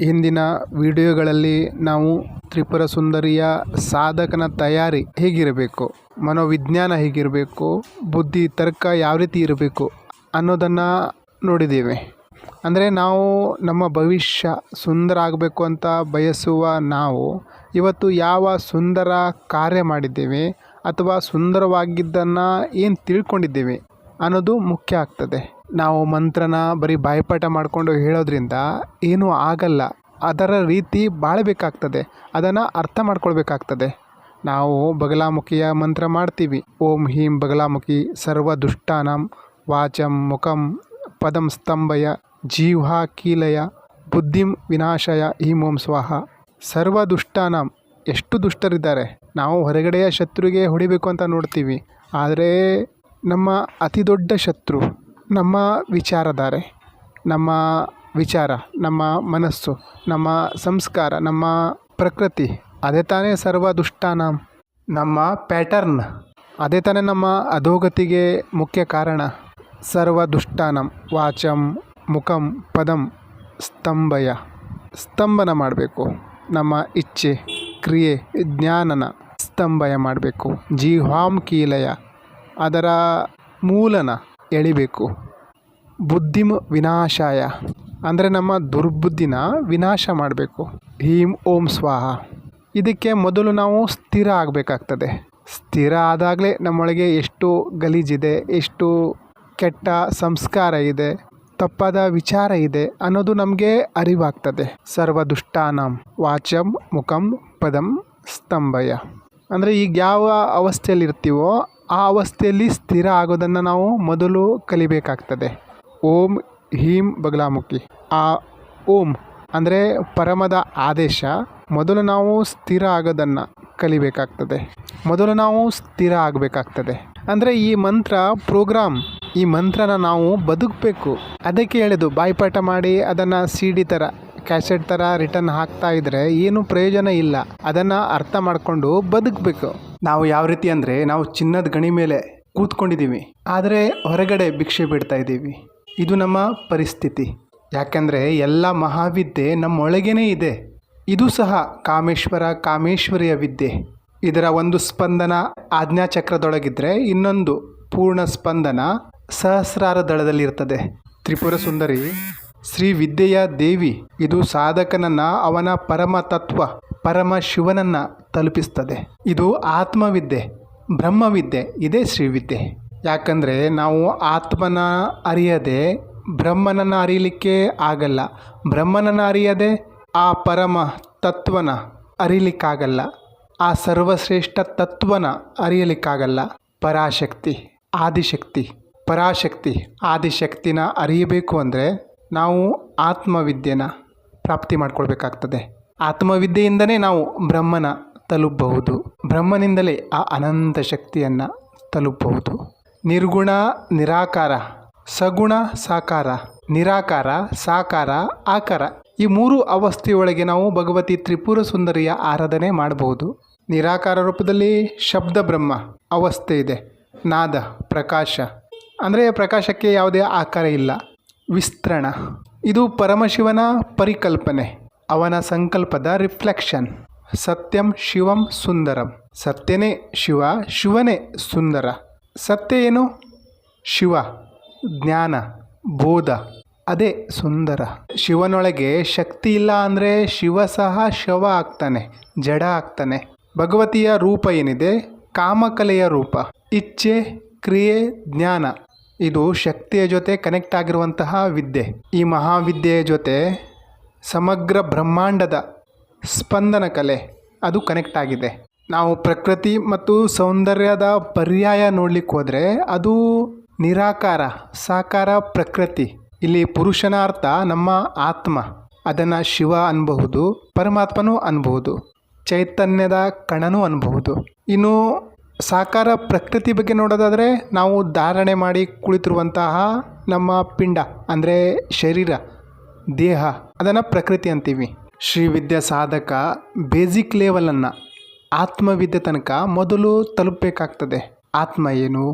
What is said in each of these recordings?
ಹಿಂದಿನ ವಿಡಿಯೋಗಳಲ್ಲಿ ನಾವು ತ್ರಿಪುರ ಸುಂದರಿಯ ಸಾಧಕನ ತಯಾರಿ ಹೇಗಿರಬೇಕು, ಮನೋವಿಜ್ಞಾನ ಹೇಗಿರಬೇಕು, ಬುದ್ಧಿ ತರ್ಕ ಯಾವ ರೀತಿ ಇರಬೇಕು ಅನ್ನೋದನ್ನು ನೋಡಿದ್ದೇವೆ. ಅಂದರೆ ನಾವು ನಮ್ಮ ಭವಿಷ್ಯ ಸುಂದರ ಆಗಬೇಕು ಅಂತ ಬಯಸುವ ನಾವು ಇವತ್ತು ಯಾವ ಸುಂದರ ಕಾರ್ಯ ಮಾಡಿದ್ದೇವೆ ಅಥವಾ ಸುಂದರವಾಗಿದ್ದನ್ನು ಏನು ತಿಳ್ಕೊಂಡಿದ್ದೇವೆ ಅನ್ನೋದು ಮುಖ್ಯ ಆಗ್ತದೆ. ನಾವು ಮಂತ್ರನ ಬರೀ ಬಾಯ್ಪಾಠ ಮಾಡಿಕೊಂಡು ಹೇಳೋದ್ರಿಂದ ಏನೂ ಆಗಲ್ಲ. ಅದರ ರೀತಿ ಬಾಳಬೇಕಾಗ್ತದೆ, ಅದನ್ನು ಅರ್ಥ ಮಾಡ್ಕೊಳ್ಬೇಕಾಗ್ತದೆ. ನಾವು ಬಗಲಾಮುಖಿಯ ಮಂತ್ರ ಮಾಡ್ತೀವಿ. ಓಂ ಹೀಂ ಬಗಲಾಮುಖಿ ಸರ್ವ ದುಷ್ಟಾನಾಂ ವಾಚಂ ಮುಖಂ ಪದಂ ಸ್ತಂಭಯ ಜೀವಾ ಕೀಲಯ ಬುದ್ಧಿಂ ವಿನಾಶಯ ಹೀಂ ಓಂ ಸ್ವಾಹ. ಸರ್ವ ದುಷ್ಟಾನಾಂ, ಎಷ್ಟು ದುಷ್ಟರಿದ್ದಾರೆ. ನಾವು ಹೊರಗಡೆಯ ಶತ್ರುಗೆ ಹೊಡಿಬೇಕು ಅಂತ ನೋಡ್ತೀವಿ, ಆದರೆ ನಮ್ಮ ಅತಿ ದೊಡ್ಡ ಶತ್ರು ನಮ್ಮ ವಿಚಾರಧಾರೆ, ನಮ್ಮ ವಿಚಾರ, ನಮ್ಮ ಮನಸ್ಸು, ನಮ್ಮ ಸಂಸ್ಕಾರ, ನಮ್ಮ ಪ್ರಕೃತಿ. ಅದೇ ತಾನೇ ಸರ್ವ ದುಷ್ಟಾನಾಂ. ನಮ್ಮ ಪ್ಯಾಟರ್ನ್ ಅದೇ ತಾನೇ ನಮ್ಮ ಅಧೋಗತಿಗೆ ಮುಖ್ಯ ಕಾರಣ. ಸರ್ವ ದುಷ್ಟಾನಾಂ ವಾಚಂ ಮುಖಂ ಪದಂ ಸ್ತಂಭಯ, ಸ್ತಂಭನ ಮಾಡಬೇಕು. ನಮ್ಮ ಇಚ್ಛೆ, ಕ್ರಿಯೆ, ಜ್ಞಾನನ ಸ್ತಂಭಯ ಮಾಡಬೇಕು. ಜೀವಾಂ ಕೀಲಯ, ಅದರ ಮೂಲನ ಎಳಿಬೇಕು. ಬುದ್ಧಿಂ ವಿನಾಶಾಯ, ಅಂದರೆ ನಮ್ಮ ದುರ್ಬುದ್ಧಿನ ವಿನಾಶ ಮಾಡಬೇಕು. ಹೀಂ ಓಂ ಸ್ವಾಹ. ಇದಕ್ಕೆ ಮೊದಲು ನಾವು ಸ್ಥಿರ ಆಗಬೇಕಾಗ್ತದೆ. ಸ್ಥಿರ ಆದಾಗಲೇ ನಮ್ಮೊಳಗೆ ಎಷ್ಟು ಗಲೀಜಿದೆ, ಎಷ್ಟು ಕೆಟ್ಟ ಸಂಸ್ಕಾರ ಇದೆ, ತಪ್ಪಾದ ವಿಚಾರ ಇದೆ ಅನ್ನೋದು ನಮಗೆ ಅರಿವಾಗ್ತದೆ. ಸರ್ವ ದುಷ್ಟಾನಾಂ ವಾಚಂ ಮುಖಂ ಪದಂ ಸ್ತಂಭಯ. ಅಂದರೆ ಈಗ ಯಾವ ಅವಸ್ಥೆಯಲ್ಲಿರ್ತೀವೋ ಆ ಅವಸ್ಥೆಯಲ್ಲಿ ಸ್ಥಿರ ಆಗೋದನ್ನು ನಾವು ಮೊದಲು ಕಲಿಬೇಕಾಗ್ತದೆ. ಓಂ ಹೀಂ ಬಗಲಾಮುಖಿ. ಆ ಓಂ ಅಂದರೆ ಪರಮದ ಆದೇಶ. ಮೊದಲು ನಾವು ಸ್ಥಿರ ಆಗೋದನ್ನು ಕಲಿಬೇಕಾಗ್ತದೆ. ಮೊದಲು ನಾವು ಸ್ಥಿರ ಆಗಬೇಕಾಗ್ತದೆ. ಅಂದರೆ ಈ ಮಂತ್ರ ಪ್ರೋಗ್ರಾಮ್, ಈ ಮಂತ್ರನ ನಾವು ಬದುಕಬೇಕು. ಅದಕ್ಕೆ ಹೇಳಿದ್ದು ಬಾಯ್ಪಾಠ ಮಾಡಿ ಅದನ್ನು CD ಥರ, ಕ್ಯಾಸೆಟ್ ಥರ ರಿಟರ್ನ್ ಹಾಕ್ತಾ ಇದ್ದರೆ ಏನು ಪ್ರಯೋಜನ ಇಲ್ಲ. ಅದನ್ನು ಅರ್ಥ ಮಾಡಿಕೊಂಡು ಬದುಕಬೇಕು. ನಾವು ಯಾವ ರೀತಿ ಅಂದರೆ, ನಾವು ಚಿನ್ನದ ಗಣಿ ಮೇಲೆ ಕೂತ್ಕೊಂಡಿದ್ದೀವಿ, ಆದರೆ ಹೊರಗಡೆ ಭಿಕ್ಷೆ ಬಿಡ್ತಾ ಇದ್ದೀವಿ. ಇದು ನಮ್ಮ ಪರಿಸ್ಥಿತಿ. ಯಾಕೆಂದರೆ ಎಲ್ಲ ಮಹಾವಿದ್ಯೆ ನಮ್ಮೊಳಗೇ ಇದೆ. ಇದು ಸಹ ಕಾಮೇಶ್ವರ ಕಾಮೇಶ್ವರಿಯ ವಿದ್ಯೆ. ಇದರ ಒಂದು ಸ್ಪಂದನ ಆಜ್ಞಾಚಕ್ರದೊಳಗಿದ್ರೆ ಇನ್ನೊಂದು ಪೂರ್ಣ ಸ್ಪಂದನ ಸಹಸ್ರಾರ ದಳದಲ್ಲಿರ್ತದೆ. ತ್ರಿಪುರ ಸುಂದರಿ ಶ್ರೀ ವಿದ್ಯೆಯ ದೇವಿ. ಇದು ಸಾಧಕನನ್ನು ಅವನ ಪರಮ ತತ್ವ, ಪರಮ ಶಿವನನ್ನು ತಲುಪಿಸ್ತದೆ. ಇದು ಆತ್ಮವಿದ್ಯೆ, ಬ್ರಹ್ಮವಿದ್ಯೆ, ಇದೇ ಶ್ರೀವಿದ್ಯೆ. ಯಾಕಂದರೆ ನಾವು ಆತ್ಮನ ಅರಿಯದೆ ಬ್ರಹ್ಮನನ್ನು ಅರಿಯಲಿಕ್ಕೆ ಆಗಲ್ಲ. ಬ್ರಹ್ಮನನ್ನು ಅರಿಯದೆ ಆ ಪರಮ ತತ್ವನ ಅರಿಯಲಿಕ್ಕಾಗಲ್ಲ. ಆ ಸರ್ವಶ್ರೇಷ್ಠ ತತ್ವನ ಅರಿಯಲಿಕ್ಕಾಗಲ್ಲ. ಪರಾಶಕ್ತಿ, ಆದಿಶಕ್ತಿ, ಪರಾಶಕ್ತಿ, ಆದಿಶಕ್ತಿನ ಅರಿಯಬೇಕು ಅಂದರೆ ನಾವು ಆತ್ಮವಿದ್ಯೆನ ಪ್ರಾಪ್ತಿ ಮಾಡ್ಕೊಳ್ಬೇಕಾಗ್ತದೆ. ಆತ್ಮವಿದ್ಯೆಯಿಂದಲೇ ನಾವು ಬ್ರಹ್ಮನ ತಲುಪಬಹುದು. ಬ್ರಹ್ಮನಿಂದಲೇ ಆ ಅನಂತ ಶಕ್ತಿಯನ್ನು ತಲುಪಬಹುದು. ನಿರ್ಗುಣ ನಿರಾಕಾರ, ಸಗುಣ ಸಾಕಾರ, ನಿರಾಕಾರ ಸಾಕಾರ ಆಕಾರ, ಈ ಮೂರು ಅವಸ್ಥೆಯೊಳಗೆ ನಾವು ಭಗವತಿ ತ್ರಿಪುರ ಸುಂದರಿಯ ಆರಾಧನೆ ಮಾಡಬಹುದು. ನಿರಾಕಾರ ರೂಪದಲ್ಲಿ ಶಬ್ದ ಬ್ರಹ್ಮ ಅವಸ್ಥೆ ಇದೆ. ನಾದ, ಪ್ರಕಾಶ, ಅಂದರೆ ಪ್ರಕಾಶಕ್ಕೆ ಯಾವುದೇ ಆಕಾರ ಇಲ್ಲ. ವಿಸ್ತರಣ, ಇದು ಪರಮಶಿವನ ಪರಿಕಲ್ಪನೆ, ಅವನ ಸಂಕಲ್ಪದ ರಿಫ್ಲೆಕ್ಷನ್. ಸತ್ಯಂ ಶಿವಂ ಸುಂದರಂ, ಸತ್ಯನೇ ಶಿವ, ಶಿವನೇ ಸುಂದರ. ಸತ್ಯ ಏನು? ಶಿವ, ಜ್ಞಾನ, ಬೋಧ, ಅದೇ ಸುಂದರ. ಶಿವನೊಳಗೆ ಶಕ್ತಿ ಇಲ್ಲ ಅಂದರೆ ಶಿವ ಸಹ ಶವ ಆಗ್ತಾನೆ, ಜಡ ಆಗ್ತಾನೆ. ಭಗವತಿಯ ರೂಪ ಏನಿದೆ, ಕಾಮಕಲೆಯ ರೂಪ. ಇಚ್ಛೆ, ಕ್ರಿಯೆ, ಜ್ಞಾನ, ಇದು ಶಕ್ತಿಯ ಜೊತೆ ಕನೆಕ್ಟ್ ಆಗಿರುವಂತಹ ವಿದ್ಯೆ. ಈ ಮಹಾವಿದ್ಯೆಯ ಜೊತೆ ಸಮಗ್ರ ಬ್ರಹ್ಮಾಂಡದ ಸ್ಪಂದನ ಕಲೆ ಅದು ಕನೆಕ್ಟ್ ಆಗಿದೆ. ನಾವು ಪ್ರಕೃತಿ ಮತ್ತು ಸೌಂದರ್ಯದ ಪರ್ಯಾಯ ನೋಡ್ಲಿಕ್ಕೆ ಹೋದರೆ ಅದು ನಿರಾಕಾರ ಸಾಕಾರ ಪ್ರಕೃತಿ. ಇಲ್ಲಿ ಪುರುಷನ ಅರ್ಥ ನಮ್ಮ ಆತ್ಮ, ಅದನ್ನು ಶಿವ ಅನ್ಬಹುದು, ಪರಮಾತ್ಮನೂ ಅನ್ಬಹುದು, ಚೈತನ್ಯದ ಕಣನೂ ಅನ್ಬಹುದು. ಇನ್ನು ಸಾಕಾರ ಪ್ರಕೃತಿ ಬಗ್ಗೆ ನೋಡೋದಾದರೆ ನಾವು ಧಾರಣೆ ಮಾಡಿ ಕುಳಿತಿರುವಂತಹ ನಮ್ಮ ಪಿಂಡ ಅಂದರೆ ಶರೀರ, ದೇಹ, ಅದನ್ನು ಪ್ರಕೃತಿ ಅಂತೀವಿ. ಶ್ರೀವಿದ್ಯಾ ಸಾಧಕ ಬೇಸಿಕ್ ಲೆವೆಲನ್ನು ಆತ್ಮವಿದ್ಯೆ ತನಕ ಮೊದಲು ತಲುಪಬೇಕಾಗ್ತದೆ. ಆತ್ಮ ಏನು,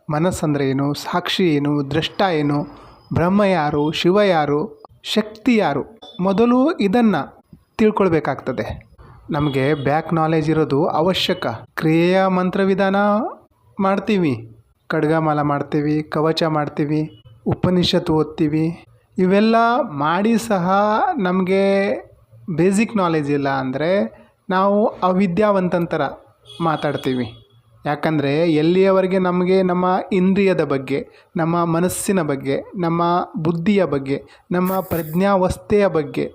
ಮನಸ್ಸಂದರೆ ಏನು, ಸಾಕ್ಷಿ ಏನು, ದೃಷ್ಟ ಏನು, ಬ್ರಹ್ಮ ಯಾರು, ಶಿವ ಯಾರು, ಶಕ್ತಿ ಯಾರು, ಮೊದಲು ಇದನ್ನು ತಿಳ್ಕೊಳ್ಬೇಕಾಗ್ತದೆ. ನಮಗೆ ಬ್ಯಾಕ್ ನಾಲೆಜ್ ಇರೋದು ಅವಶ್ಯಕ. ಕ್ರಿಯೆಯ ಮಂತ್ರವಿಧಾನ ಮಾಡ್ತೀವಿ, ಖಡ್ಗಮಾಲ ಮಾಡ್ತೀವಿ, ಕವಚ ಮಾಡ್ತೀವಿ, ಉಪನಿಷತ್ತು ಓದ್ತೀವಿ. ಇವೆಲ್ಲ ಮಾಡಿ ಸಹ ನಮಗೆ ಬೇಸಿಕ್ ನಾಲೆಜ್ ಇಲ್ಲ ಅಂದರೆ ನಾವು ಅವಿದ್ಯಾವಂತಂತರ ಮಾತಾಡ್ತೀವಿ. ಯಾಕಂದರೆ ಎಲ್ಲಿಯವರೆಗೆ ನಮಗೆ ನಮ್ಮ ಇಂದ್ರಿಯದ ಬಗ್ಗೆ, ನಮ್ಮ ಮನಸ್ಸಿನ ಬಗ್ಗೆ, ನಮ್ಮ ಬುದ್ಧಿಯ ಬಗ್ಗೆ, ನಮ್ಮ ಪ್ರಜ್ಞಾವಸ್ಥೆಯ ಬಗ್ಗೆ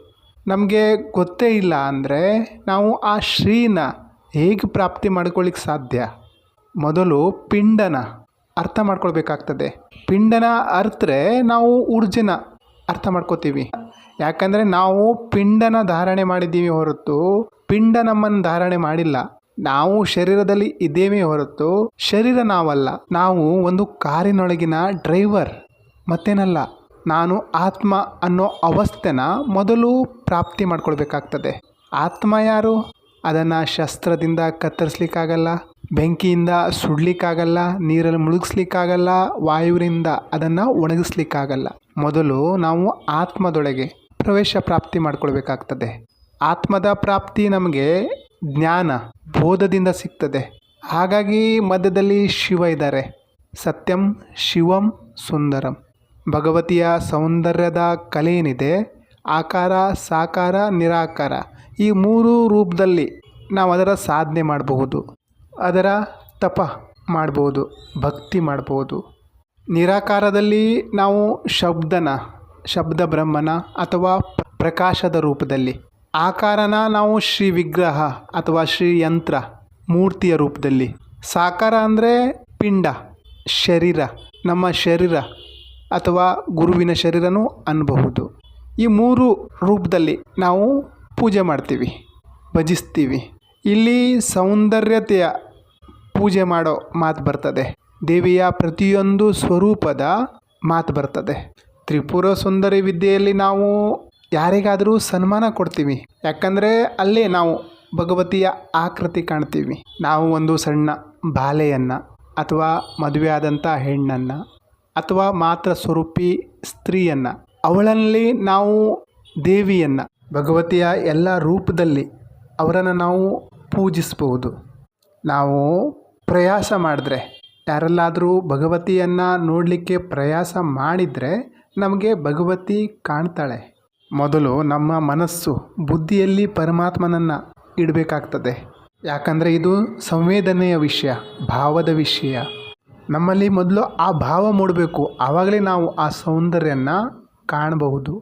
ನಮಗೆ ಗೊತ್ತೇ ಇಲ್ಲ ಅಂದರೆ ನಾವು ಆ ಶ್ರೀನ ಹೇಗೆ ಪ್ರಾಪ್ತಿ ಮಾಡ್ಕೊಳ್ಳಿಕ್ಕೆ ಸಾಧ್ಯ? ಮೊದಲು ಪಿಂಡನ ಅರ್ಥ ಮಾಡ್ಕೊಳ್ಬೇಕಾಗ್ತದೆ. ಪಿಂಡನ ಅರ್ಥರೆ ನಾವು ಊರ್ಜೆನ ಅರ್ಥ ಮಾಡ್ಕೋತೀವಿ. ಯಾಕಂದರೆ ನಾವು ಪಿಂಡನ ಧಾರಣೆ ಮಾಡಿದ್ದೀವಿ ಹೊರತು ಪಿಂಡ ನಮ್ಮನ್ನು ಧಾರಣೆ ಮಾಡಿಲ್ಲ. ನಾವು ಶರೀರದಲ್ಲಿ ಇದ್ದೇವೆ ಹೊರತು ಶರೀರ ನಾವಲ್ಲ. ನಾವು ಒಂದು ಕಾರಿನೊಳಗಿನ ಡ್ರೈವರ್, ಮತ್ತೇನಲ್ಲ. ನಾನು ಆತ್ಮ ಅನ್ನೋ ಅವಸ್ಥೆನ ಮೊದಲು ಪ್ರಾಪ್ತಿ ಮಾಡ್ಕೊಳ್ಬೇಕಾಗ್ತದೆ. ಆತ್ಮ ಯಾರು? ಅದನ್ನು ಶಸ್ತ್ರದಿಂದ ಕತ್ತರಿಸ್ಲಿಕ್ಕಾಗಲ್ಲ, ಬೆಂಕಿಯಿಂದ ಸುಡ್ಲಿಕ್ಕಾಗಲ್ಲ, ನೀರಲ್ಲಿ ಮುಳುಗಿಸ್ಲಿಕ್ಕಾಗಲ್ಲ, ವಾಯುವಿನಿಂದ ಅದನ್ನು ಒಣಗಿಸ್ಲಿಕ್ಕಾಗಲ್ಲ. ಮೊದಲು ನಾವು ಆತ್ಮದೊಳಗೆ ಪ್ರವೇಶ ಪ್ರಾಪ್ತಿ ಮಾಡ್ಕೊಳ್ಬೇಕಾಗ್ತದೆ. ಆತ್ಮದ ಪ್ರಾಪ್ತಿ ನಮಗೆ ಜ್ಞಾನ ಬೋಧದಿಂದ ಸಿಗ್ತದೆ. ಹಾಗಾಗಿ ಮಧ್ಯದಲ್ಲಿ ಶಿವ ಇದ್ದಾರೆ. ಸತ್ಯಂ ಶಿವಂ ಸುಂದರಂ. ಭಗವತಿಯ ಸೌಂದರ್ಯದ ಕಲೆ ಏನಿದೆ, ಆಕಾರ, ಸಾಕಾರ, ನಿರಾಕಾರ, ಈ ಮೂರು ರೂಪದಲ್ಲಿ ನಾವು ಅದರ ಸಾಧನೆ ಮಾಡಬಹುದು, ಅದರ ತಪ ಮಾಡ್ಬೋದು, ಭಕ್ತಿ ಮಾಡ್ಬೋದು. ನಿರಾಕಾರದಲ್ಲಿ ನಾವು ಶಬ್ದ ಬ್ರಹ್ಮನ ಅಥವಾ ಪ್ರಕಾಶದ ರೂಪದಲ್ಲಿ, ಆಕಾರನ ನಾವು ಶ್ರೀ ವಿಗ್ರಹ ಅಥವಾ ಶ್ರೀ ಯಂತ್ರ ಮೂರ್ತಿಯ ರೂಪದಲ್ಲಿ, ಸಾಕಾರ ಅಂದರೆ ಪಿಂಡ, ಶರೀರ, ನಮ್ಮ ಶರೀರ ಅಥವಾ ಗುರುವಿನ ಶರೀರನೂ ಅನ್ನಬಹುದು. ಈ ಮೂರು ರೂಪದಲ್ಲಿ ನಾವು ಪೂಜೆ ಮಾಡ್ತೀವಿ, ಭಜಿಸ್ತೀವಿ. ಇಲ್ಲಿ ಸೌಂದರ್ಯತೆಯ ಪೂಜೆ ಮಾಡೋ ಮಾತು ಬರ್ತದೆ, ದೇವಿಯ ಪ್ರತಿಯೊಂದು ಸ್ವರೂಪದ ಮಾತು ಬರ್ತದೆ. ತ್ರಿಪುರ ಸುಂದರಿ ವಿದ್ಯೆಯಲ್ಲಿ ನಾವು ಯಾರಿಗಾದರೂ ಸನ್ಮಾನ ಕೊಡ್ತೀವಿ. ಯಾಕಂದರೆ ಅಲ್ಲೇ ನಾವು ಭಗವತಿಯ ಆಕೃತಿ ಕಾಣ್ತೀವಿ. ನಾವು ಒಂದು ಸಣ್ಣ ಬಾಲೆಯನ್ನು ಅಥವಾ ಮದುವೆ ಆದಂಥ ಹೆಣ್ಣನ್ನು ಅಥವಾ ಮಾತ್ರ ಸ್ವರೂಪಿ ಸ್ತ್ರೀಯನ್ನು, ಅವಳಲ್ಲಿ ನಾವು ದೇವಿಯನ್ನು, ಭಗವತಿಯ ಎಲ್ಲ ರೂಪದಲ್ಲಿ ಅವರನ್ನು ನಾವು ಪೂಜಿಸಬಹುದು. ನಾವು ಪ್ರಯಾಸ ಮಾಡಿದ್ರೆ, ಯಾರಲ್ಲಾದರೂ ಭಗವತಿಯನ್ನು ನೋಡಲಿಕ್ಕೆ ಪ್ರಯಾಸ ಮಾಡಿದರೆ ನಮಗೆ ಭಗವತಿ ಕಾಣ್ತಾಳೆ. ಮೊದಲು ನಮ್ಮ ಮನಸ್ಸು ಬುದ್ಧಿಯಲ್ಲಿ ಪರಮಾತ್ಮನನ್ನು ಇಡಬೇಕಾಗ್ತದೆ. ಯಾಕಂದರೆ ಇದು ಸಂವೇದನೆಯ ವಿಷಯ, ಭಾವದ ವಿಷಯ. ನಮ್ಮಲ್ಲಿ ಮೊದಲು ಆ ಭಾವ ಮೂಡಬೇಕು, ಆವಾಗಲೇ ನಾವು ಆ ಸೌಂದರ್ಯನ ಕಾಣಬಹುದು.